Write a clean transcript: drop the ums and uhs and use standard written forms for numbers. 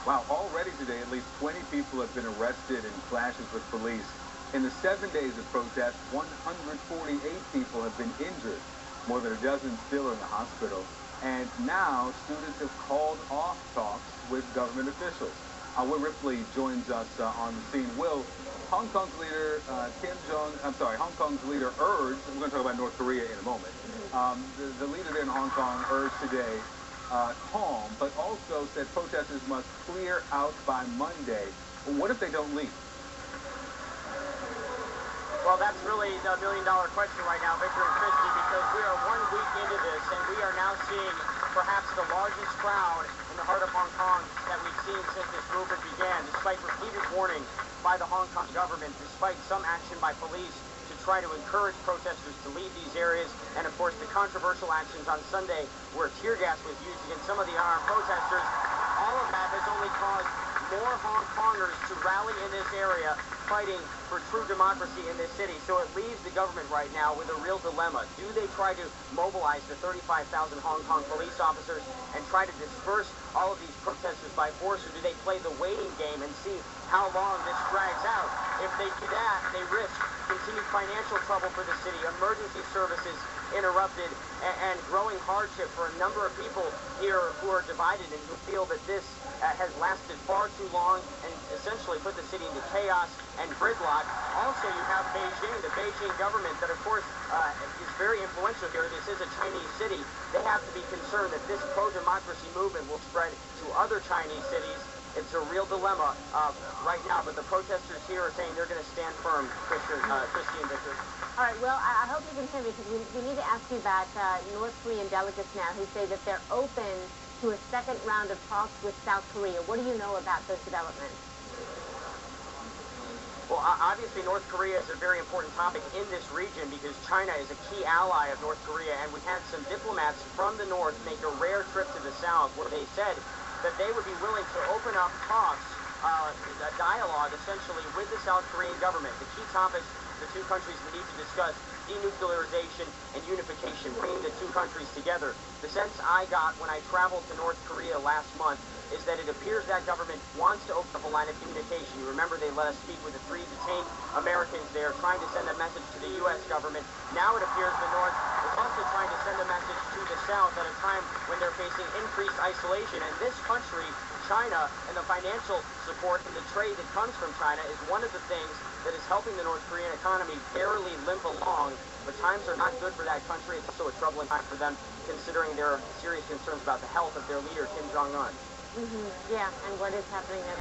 Wow, already today, at least 20 people have been arrested in clashes with police. In the 7 days of protest, 148 people have been injured. More than a dozen still are in the hospital. And now students have called off talks with government officials. Will Ripley joins us on the scene. Will, Hong Kong's leader Hong Kong's leader urged, we're going to talk about North Korea in a moment. The leader there in Hong Kong urged today calm, but also said protesters must clear out by Monday. What if they don't leave? Well, that's really the million-dollar question right now, Victor and Christy, because we are 1 week into this, and we are now seeing perhaps the largest crowd in the heart of Hong Kong that we've seen since this movement began, despite repeated warning by the Hong Kong government, despite some action by police to try to encourage protesters to leave these areas, and of course the controversial actions on Sunday where tear gas was used against some of the unarmed protesters. All of that has only caused more Hong Kongers to rally in this area, fighting for true democracy in this city. So it leaves the government right now with a real dilemma. Do they try to mobilize the 35,000 Hong Kong police officers and try to disperse all of these protesters by force, or do they play the waiting game and see how long this drags out? If they do that, they risk continued financial trouble for the city, emergency services interrupted, and growing hardship for a number of people here who are divided and who feel that this has lasted far too long and essentially put the city into chaos and gridlock. Also, you have Beijing, the Beijing government that, of course, is very influential here. This is a Chinese city. They have to be concerned that this pro-democracy movement will spread to other Chinese cities. It's a real dilemma right now, but the protesters here are saying they're going to stand firm, Christy and Victor. All right, well, I hope you can hear me, because we need to ask you about North Korean delegates now who say that they're open to a second round of talks with South Korea. What do you know about those developments? Well, obviously, North Korea is a very important topic in this region because China is a key ally of North Korea, and we had some diplomats from the north make a rare trip to the south where they said that they would be willing to open up talks, a dialogue, essentially, with the South Korean government. The key topics the two countries would need to discuss: denuclearization and unification, bringing the two countries together. The sense I got when I traveled to North Korea last month is that it appears that government wants to open up a line of communication. You remember they let us speak with the 3 detained Americans there, trying to send a message to the U.S. government. Now it appears the North is also trying to send a message to the South at a time when they're facing increased isolation. And this country, China, and the financial support and the trade that comes from China is one of the things that is helping the North Korean economy barely limp along. But times are not good for that country. It's also a troubling time for them, considering there are serious concerns about the health of their leader, Kim Jong-un. Yeah, and what is happening there?